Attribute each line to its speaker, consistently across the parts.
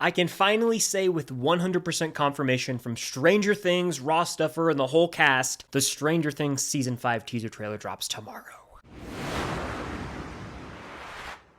Speaker 1: I can finally say with 100% confirmation from Stranger Things, Ross Duffer, and the whole cast, the Stranger Things Season 5 teaser trailer drops tomorrow.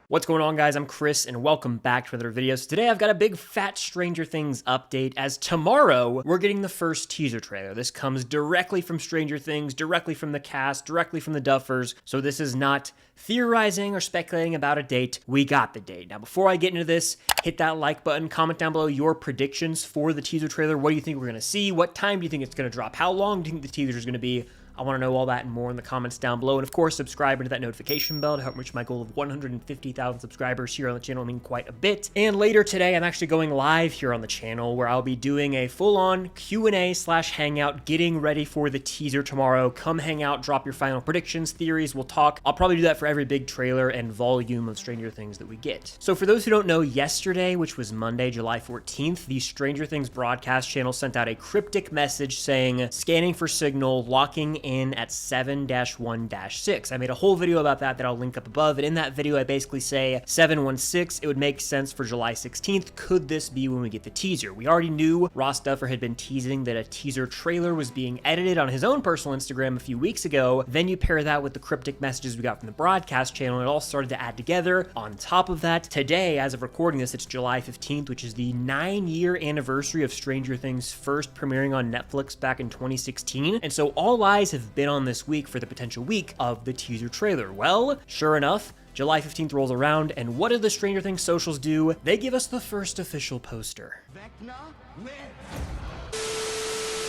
Speaker 1: What's going on, guys? I'm Chris, and welcome back to another video. So today I've got a big fat Stranger Things update, as tomorrow we're getting the first teaser trailer. This comes directly from Stranger Things, directly from the cast, directly from the Duffers, so this is not theorizing or speculating about a date. We got the date. Now, before I get into this, hit that like button, comment down below your predictions for the teaser trailer. What do you think we're gonna see? What time do you think it's gonna drop? How long do you think the teaser is gonna be? I want to know all that and more in the comments down below. And of course, subscribe to that notification bell to help reach my goal of 150,000 subscribers here on the channel. I mean, quite a bit. And later today, I'm actually going live here on the channel where I'll be doing a full-on Q&A/hangout, getting ready for the teaser tomorrow. Come hang out, drop your final predictions, theories, we'll talk. I'll probably do that for every big trailer and volume of Stranger Things that we get. So for those who don't know, yesterday, which was Monday, July 14th, the Stranger Things broadcast channel sent out a cryptic message saying, scanning for signal, locking in at 7-1-6. I made a whole video about that I'll link up above, and in that video I basically say 716, it would make sense for July 16th. Could this be when we get the teaser? We already knew Ross Duffer had been teasing that a teaser trailer was being edited on his own personal Instagram a few weeks ago. Then you pair that with the cryptic messages we got from the broadcast channel, and it all started to add together. On top of that, today, as of recording this, it's July 15th, which is the 9-year anniversary of Stranger Things first premiering on Netflix back in 2016, and so all eyes have been on this week for the potential week of the teaser trailer. Well, sure enough, July 15th rolls around, and what did the Stranger Things socials do? They give us the first official poster. Vecna lives.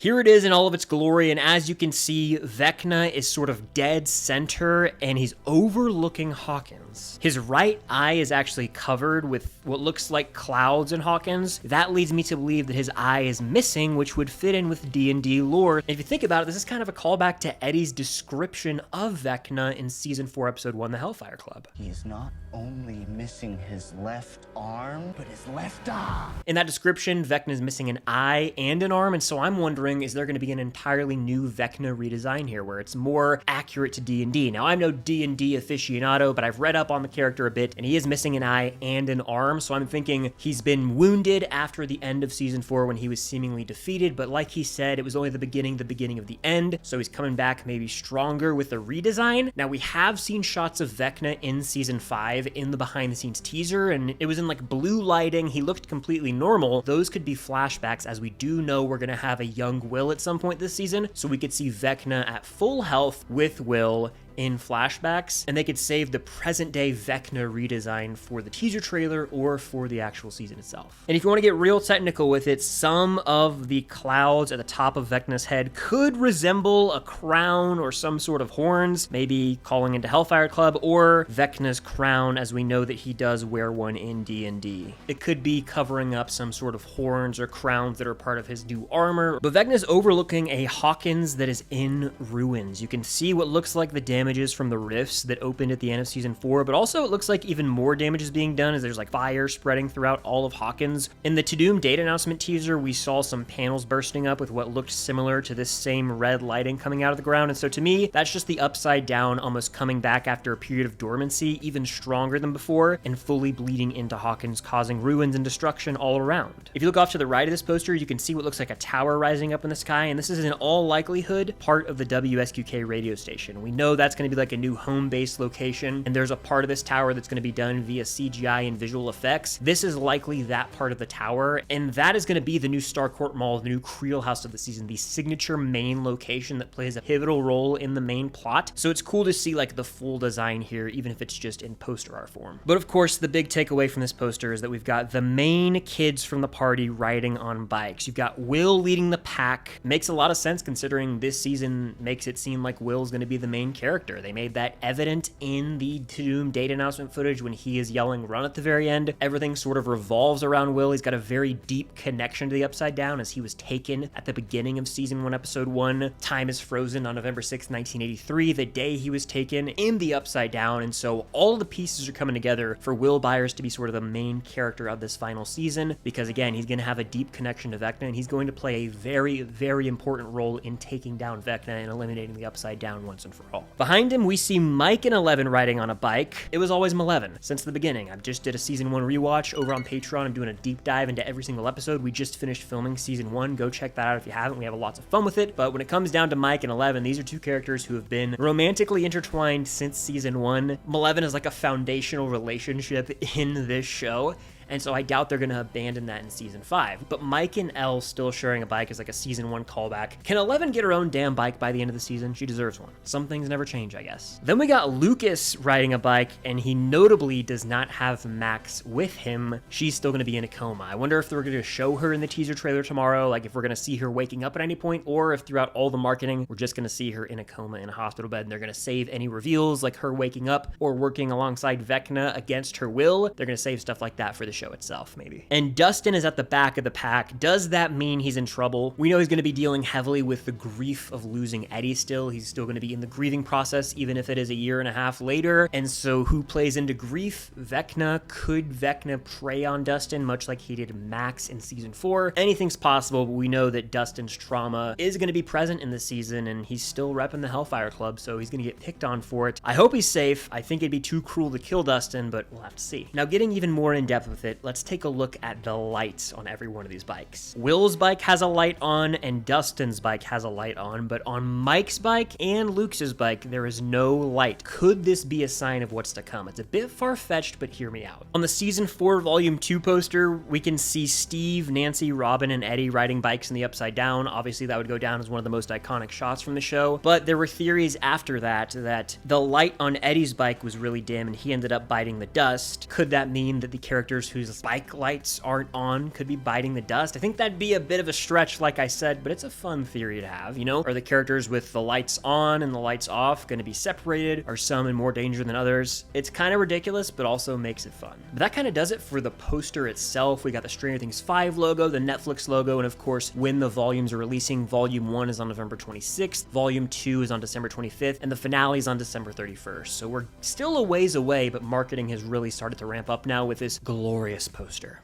Speaker 1: Here it is in all of its glory, and as you can see, Vecna is sort of dead center, and he's overlooking Hawkins. His right eye is actually covered with what looks like clouds in Hawkins. That leads me to believe that his eye is missing, which would fit in with D&D lore. If you think about it, this is kind of a callback to Eddie's description of Vecna in Season 4, Episode 1, The Hellfire Club.
Speaker 2: He is not only missing his left arm, but his left eye.
Speaker 1: In that description, Vecna is missing an eye and an arm, and so I'm wondering, is there going to be an entirely new Vecna redesign here where it's more accurate to D&D? Now, I'm no D&D aficionado, but I've read up on the character a bit, and he is missing an eye and an arm, so I'm thinking he's been wounded after the end of Season 4 when he was seemingly defeated, but like he said, it was only the beginning of the end, so he's coming back maybe stronger with the redesign. Now, we have seen shots of Vecna in Season 5 in the behind-the-scenes teaser, and it was in like blue lighting. He looked completely normal. Those could be flashbacks, as we do know we're gonna have a young Will at some point this season, so we could see Vecna at full health with Will in flashbacks, and they could save the present day Vecna redesign for the teaser trailer or for the actual season itself. And if you want to get real technical with it, some of the clouds at the top of Vecna's head could resemble a crown or some sort of horns, maybe calling into Hellfire Club, or Vecna's crown, as we know that he does wear one in D&D. It could be covering up some sort of horns or crowns that are part of his new armor, but Vecna's overlooking a Hawkins that is in ruins. You can see what looks like the damages from the rifts that opened at the end of Season 4, but also it looks like even more damage is being done as there's like fire spreading throughout all of Hawkins. In the To Doom date announcement teaser, we saw some panels bursting up with what looked similar to this same red lighting coming out of the ground, and so to me, that's just the Upside Down almost coming back after a period of dormancy, even stronger than before, and fully bleeding into Hawkins, causing ruins and destruction all around. If you look off to the right of this poster, you can see what looks like a tower rising up in the sky, and this is in all likelihood part of the WSQK radio station. We know that's going to be like a new home base location, and there's a part of this tower that's going to be done via CGI and visual effects. This is likely that part of the tower, and that is going to be the new Starcourt Mall, the new Creel house of the season, the signature main location that plays a pivotal role in the main plot. So it's cool to see like the full design here, even if it's just in poster art form. But of course, the big takeaway from this poster is that we've got the main kids from the party riding on bikes. You've got Will leading the pack. Makes a lot of sense considering this season makes it seem like Will's going to be the main character. They made that evident in the To Doom date announcement footage when he is yelling run at the very end. Everything sort of revolves around Will. He's got a very deep connection to the Upside Down as he was taken at the beginning of Season 1, Episode 1. Time is frozen on November 6, 1983, the day he was taken in the Upside Down, and so all of the pieces are coming together for Will Byers to be sort of the main character of this final season, because again, he's going to have a deep connection to Vecna, and he's going to play a very, very important role in taking down Vecna and eliminating the Upside Down once and for all. Behind Behind him, we see Mike and 11 riding on a bike. It was always 11 since the beginning. I just did a season 1 rewatch over on Patreon. I'm doing a deep dive into every single episode. We just finished filming season 1. Go check that out if you haven't. We have lots of fun with it. But when it comes down to Mike and 11, these are two characters who have been romantically intertwined since season 1. 11 is like a foundational relationship in this show. And so I doubt they're going to abandon that in season 5. But Mike and Elle still sharing a bike is like a season 1 callback. Can 11 get her own damn bike by the end of the season? She deserves one. Some things never change, I guess. Then we got Lucas riding a bike, and he notably does not have Max with him. She's still going to be in a coma. I wonder if they're going to show her in the teaser trailer tomorrow, like if we're going to see her waking up at any point, or if throughout all the marketing, we're just going to see her in a coma in a hospital bed, and they're going to save any reveals like her waking up or working alongside Vecna against her will. They're going to save stuff like that for the show itself, maybe. And Dustin is at the back of the pack. Does that mean he's in trouble? We know he's going to be dealing heavily with the grief of losing Eddie still. He's still going to be in the grieving process, even if it is a year and a half later. And so who plays into grief? Vecna. Could Vecna prey on Dustin, much like he did Max in season 4? Anything's possible, but we know that Dustin's trauma is going to be present in this season, and he's still repping the Hellfire Club, so he's going to get picked on for it. I hope he's safe. I think it'd be too cruel to kill Dustin, but we'll have to see. Now, getting even more in depth with it, let's take a look at the lights on every one of these bikes. Will's bike has a light on, and Dustin's bike has a light on, but on Mike's bike and Luke's bike, there is no light. Could this be a sign of what's to come? It's a bit far-fetched, but hear me out. On the season 4 volume 2 poster, we can see Steve, Nancy, Robin, and Eddie riding bikes in the upside down. Obviously, that would go down as one of the most iconic shots from the show, but there were theories after that the light on Eddie's bike was really dim, and he ended up biting the dust. Could that mean that the characters whose bike lights aren't on could be biting the dust? I think that'd be a bit of a stretch, like I said, but it's a fun theory to have, you know? Are the characters with the lights on and the lights off going to be separated? Are some in more danger than others? It's kind of ridiculous, but also makes it fun. But that kind of does it for the poster itself. We got the Stranger Things 5 logo, the Netflix logo, and of course, when the volumes are releasing, Volume 1 is on November 26th, Volume 2 is on December 25th, and the finale is on December 31st. So we're still a ways away, but marketing has really started to ramp up now with this glorious poster.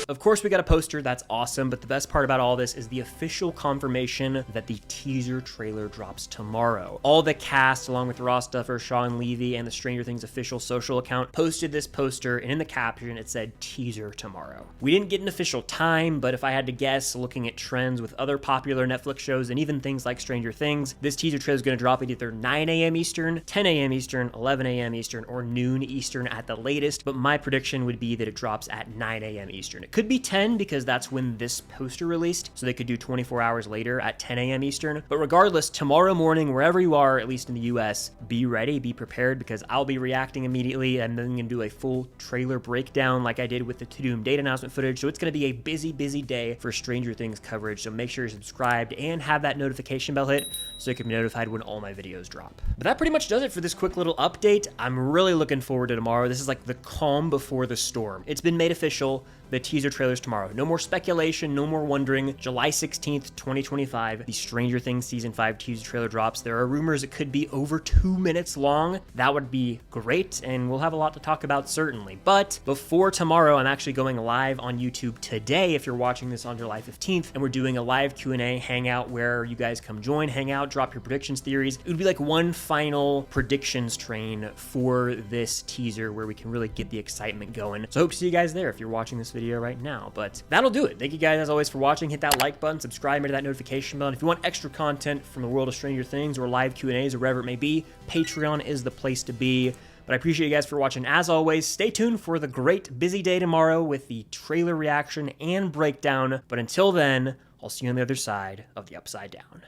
Speaker 1: Of course, we got a poster. That's awesome. But the best part about all this is the official confirmation that the teaser trailer drops tomorrow. All the cast, along with Ross Duffer, Sean Levy, and the Stranger Things official social account, posted this poster, and in the caption, it said teaser tomorrow. We didn't get an official time, but if I had to guess, looking at trends with other popular Netflix shows and even things like Stranger Things, this teaser trailer is going to drop at either 9 a.m. Eastern, 10 a.m. Eastern, 11 a.m. Eastern, or noon Eastern at the latest. But my prediction would be that it drops at 9 a.m. Eastern. It could be 10 because that's when this poster released, so they could do 24 hours later at 10 a.m. Eastern. But regardless, tomorrow morning, wherever you are, at least in the US, be ready, be prepared, because I'll be reacting immediately and then gonna do a full trailer breakdown like I did with the To Doom date announcement footage. So it's gonna be a busy day for Stranger Things coverage. So make sure you're subscribed and have that notification bell hit so you can be notified when all my videos drop. But that pretty much does it for this quick little update. I'm really looking forward to tomorrow. This is like the calm before the storm. It's been made official. The teaser trailers tomorrow. No more speculation, no more wondering. July 16th, 2025, the Stranger Things Season 5 teaser trailer drops. There are rumors it could be over 2 minutes long. That would be great, and we'll have a lot to talk about, certainly. But before tomorrow, I'm actually going live on YouTube today, if you're watching this on July 15th, and we're doing a live Q&A hangout where you guys come join, hang out, drop your predictions, theories. It would be like one final predictions train for this teaser where we can really get the excitement going. So I hope to see you guys there if you're watching this video right now. But that'll do it. Thank you guys as always for watching. Hit that like button, subscribe, hit that notification bell. And if you want extra content from the world of Stranger Things or live Q&As or wherever it may be, Patreon is the place to be. But I appreciate you guys for watching. As always, stay tuned for the great busy day tomorrow with the trailer reaction and breakdown. But until then, I'll see you on the other side of the Upside Down.